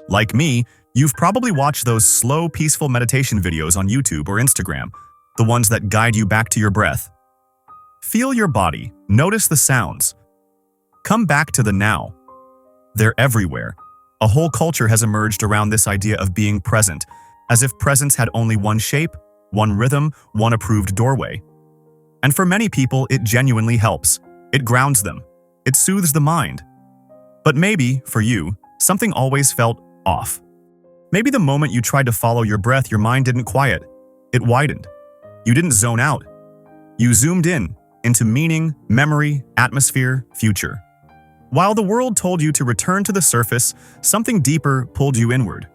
Like me, you've probably watched those slow, peaceful meditation videos on YouTube or Instagram, the ones that guide you back to your breath. Feel your body, notice the sounds. Come back to the now. They're everywhere. A whole culture has emerged around this idea of being present, as if presence had only one shape, one rhythm, one approved doorway. And for many people, it genuinely helps. It grounds them. It soothes the mind. But maybe, for you, something always felt off. Maybe the moment you tried to follow your breath, your mind didn't quiet. It widened. You didn't zone out. You zoomed in, into meaning, memory, atmosphere, future. While the world told you to return to the surface, something deeper pulled you inward.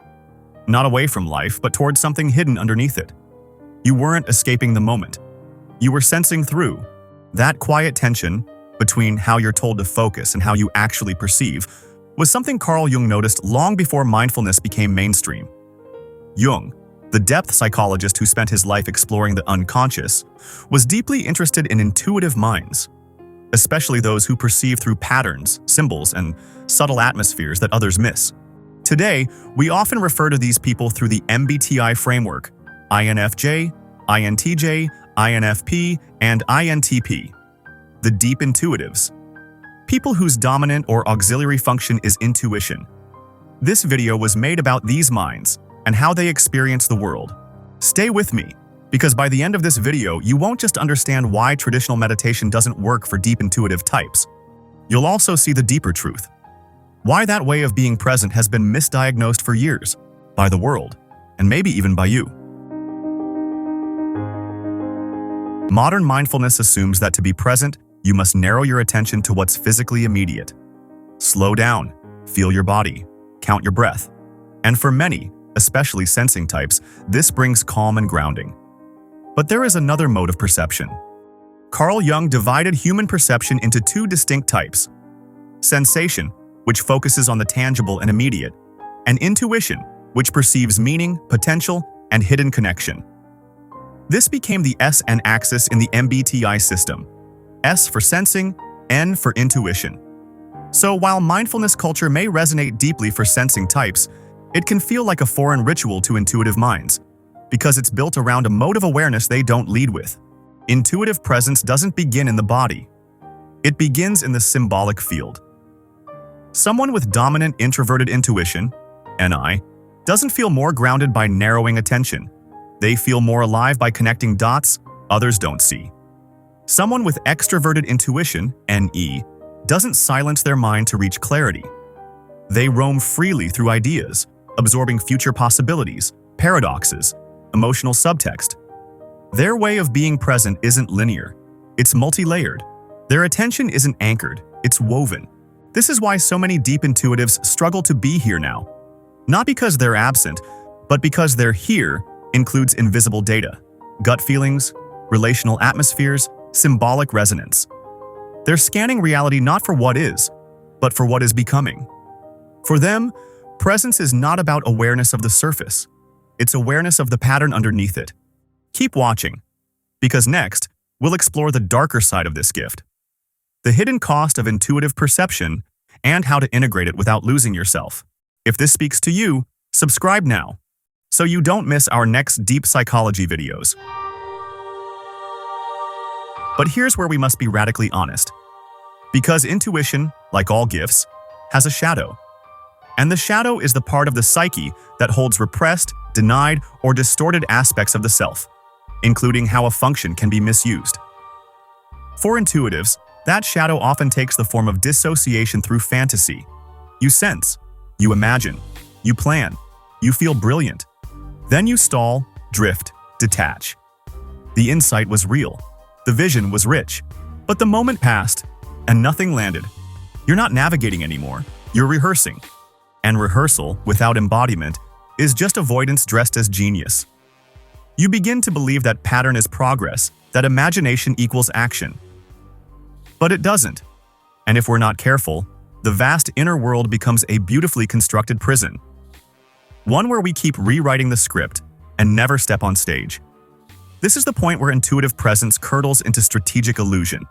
Not away from life, but towards something hidden underneath it. You weren't escaping the moment. You were sensing through that quiet tension between how you're told to focus and how you actually perceive was something Carl Jung noticed long before mindfulness became mainstream. Jung, the depth psychologist who spent his life exploring the unconscious, was deeply interested in intuitive minds, especially those who perceive through patterns, symbols, and subtle atmospheres that others miss. Today, we often refer to these people through the MBTI framework: INFJ, INTJ, INFP, and INTP, the deep intuitives. People whose dominant or auxiliary function is intuition. This video was made about these minds and how they experience the world. Stay with me, because by the end of this video, you won't just understand why traditional meditation doesn't work for deep intuitive types. You'll also see the deeper truth. Why that way of being present has been misdiagnosed for years by the world, and maybe even by you. Modern mindfulness assumes that to be present, you must narrow your attention to what's physically immediate. Slow down, feel your body, count your breath. And for many, especially sensing types, this brings calm and grounding. But there is another mode of perception. Carl Jung divided human perception into two distinct types: sensation, which focuses on the tangible and immediate, and intuition, which perceives meaning, potential, and hidden connection. This became the S N axis in the MBTI system. S for sensing, N for intuition. So while mindfulness culture may resonate deeply for sensing types, it can feel like a foreign ritual to intuitive minds, because it's built around a mode of awareness they don't lead with. Intuitive presence doesn't begin in the body. It begins in the symbolic field. Someone with dominant introverted intuition, NI, doesn't feel more grounded by narrowing attention. They feel more alive by connecting dots others don't see. Someone with extroverted intuition, NE, doesn't silence their mind to reach clarity. They roam freely through ideas, absorbing future possibilities, paradoxes, emotional subtext. Their way of being present isn't linear. It's multi-layered. Their attention isn't anchored. It's woven. This is why so many deep intuitives struggle to be here now. Not because they're absent, but because their here includes invisible data, gut feelings, relational atmospheres, symbolic resonance. They're scanning reality not for what is, but for what is becoming. For them, presence is not about awareness of the surface. It's awareness of the pattern underneath it. Keep watching, because next, we'll explore the darker side of this gift, the hidden cost of intuitive perception, and how to integrate it without losing yourself. If this speaks to you, subscribe now, so you don't miss our next deep psychology videos. But here's where we must be radically honest. Because intuition, like all gifts, has a shadow. And the shadow is the part of the psyche that holds repressed, denied, or distorted aspects of the self, including how a function can be misused. For intuitives, that shadow often takes the form of dissociation through fantasy. You sense, you imagine, you plan, you feel brilliant. Then you stall, drift, detach. The insight was real. The vision was rich. But the moment passed, and nothing landed. You're not navigating anymore. You're rehearsing. And rehearsal, without embodiment, is just avoidance dressed as genius. You begin to believe that pattern is progress, that imagination equals action. But it doesn't. And if we're not careful, the vast inner world becomes a beautifully constructed prison. One where we keep rewriting the script and never step on stage. This is the point where intuitive presence curdles into strategic illusion.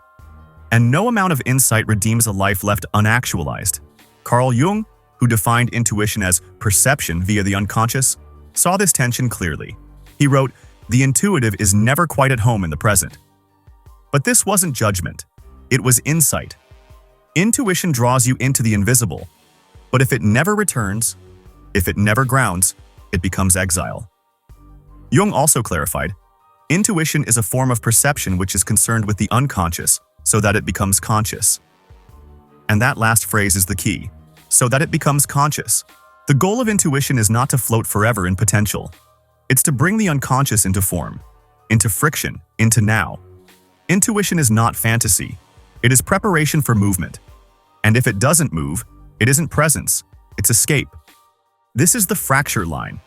And no amount of insight redeems a life left unactualized. Carl Jung, who defined intuition as perception via the unconscious, saw this tension clearly. He wrote, "The intuitive is never quite at home in the present." But this wasn't judgment. It was insight. Intuition draws you into the invisible, but if it never returns, if it never grounds, it becomes exile. Jung also clarified, intuition is a form of perception which is concerned with the unconscious so that it becomes conscious. And that last phrase is the key, so that it becomes conscious. The goal of intuition is not to float forever in potential. It's to bring the unconscious into form, into friction, into now. Intuition is not fantasy. It is preparation for movement. And if it doesn't move, it isn't presence, it's escape. This is the fracture line,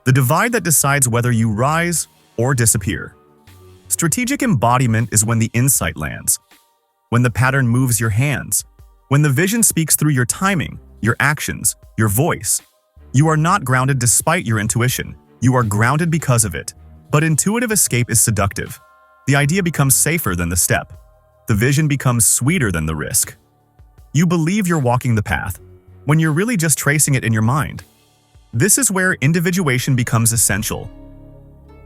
the divide that decides whether you rise or disappear. Strategic embodiment is when the insight lands, when the pattern moves your hands, when the vision speaks through your timing, your actions, your voice. You are not grounded despite your intuition. You are grounded because of it. But intuitive escape is seductive. The idea becomes safer than the step. The vision becomes sweeter than the risk. You believe you're walking the path, when you're really just tracing it in your mind. This is where individuation becomes essential.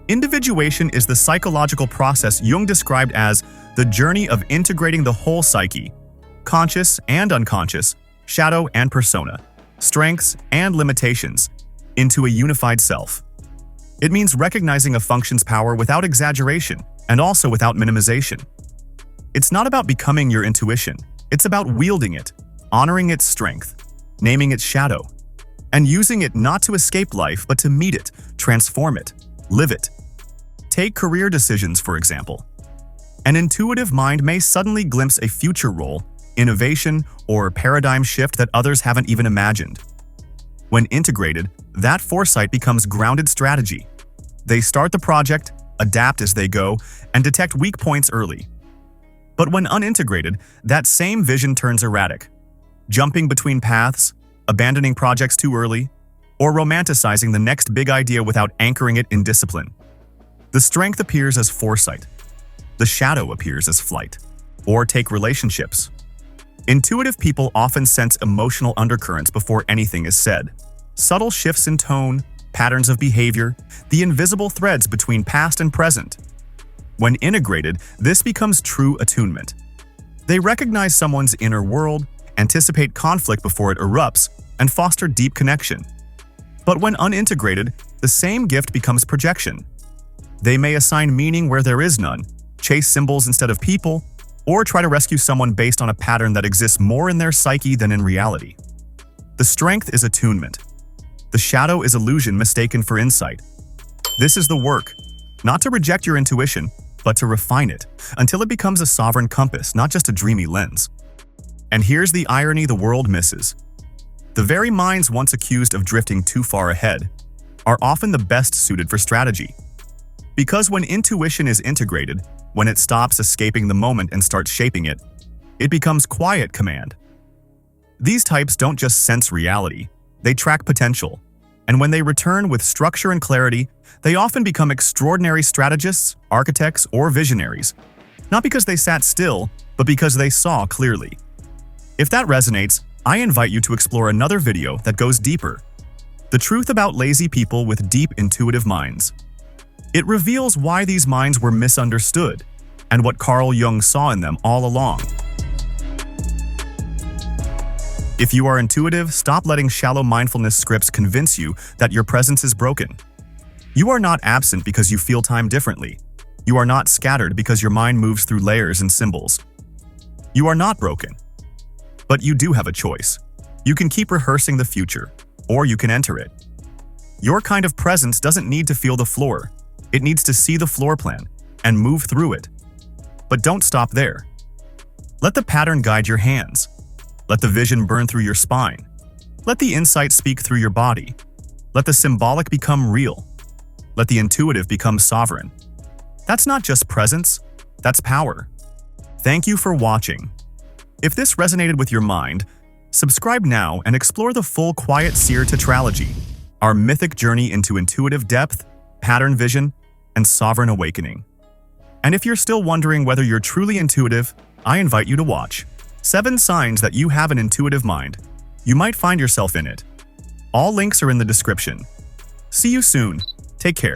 Individuation is the psychological process Jung described as the journey of integrating the whole psyche, conscious and unconscious, shadow and persona, strengths and limitations, into a unified self. It means recognizing a function's power without exaggeration and also without minimization. It's not about becoming your intuition, it's about wielding it, honoring its strength, naming its shadow, and using it not to escape life but to meet it, transform it, live it. Take career decisions, for example. An intuitive mind may suddenly glimpse a future role, innovation, or paradigm shift that others haven't even imagined. When integrated, that foresight becomes grounded strategy. They start the project, adapt as they go, and detect weak points early. But when unintegrated, that same vision turns erratic, jumping between paths, abandoning projects too early, or romanticizing the next big idea without anchoring it in discipline. The strength appears as foresight. The shadow appears as flight. Or take relationships. Intuitive people often sense emotional undercurrents before anything is said. Subtle shifts in tone, patterns of behavior, the invisible threads between past and present. When integrated, this becomes true attunement. They recognize someone's inner world, anticipate conflict before it erupts, and foster deep connection. But when unintegrated, the same gift becomes projection. They may assign meaning where there is none, chase symbols instead of people, or try to rescue someone based on a pattern that exists more in their psyche than in reality. The strength is attunement. The shadow is illusion mistaken for insight. This is the work, not to reject your intuition, but to refine it until it becomes a sovereign compass, not just a dreamy lens. And here's the irony the world misses. The very minds once accused of drifting too far ahead are often the best suited for strategy. Because when intuition is integrated, when it stops escaping the moment and starts shaping it, it becomes quiet command. These types don't just sense reality, they track potential. And when they return with structure and clarity, they often become extraordinary strategists, architects, or visionaries. Not because they sat still, but because they saw clearly. If that resonates, I invite you to explore another video that goes deeper. The truth about lazy people with deep intuitive minds. It reveals why these minds were misunderstood and what Carl Jung saw in them all along. If you are intuitive, stop letting shallow mindfulness scripts convince you that your presence is broken. You are not absent because you feel time differently. You are not scattered because your mind moves through layers and symbols. You are not broken. But you do have a choice. You can keep rehearsing the future, or you can enter it. Your kind of presence doesn't need to feel the floor. It needs to see the floor plan and move through it. But don't stop there. Let the pattern guide your hands. Let the vision burn through your spine. Let the insight speak through your body. Let the symbolic become real. Let the intuitive become sovereign. That's not just presence, that's power. Thank you for watching. If this resonated with your mind, subscribe now and explore the full quiet Seer Tetralogy, our mythic journey into intuitive depth, pattern vision, and sovereign awakening. And if you're still wondering whether you're truly intuitive, I invite you to watch 7 Signs That You Have an Intuitive Mind. you might find yourself in it. All links are in the description. See you soon. Take care.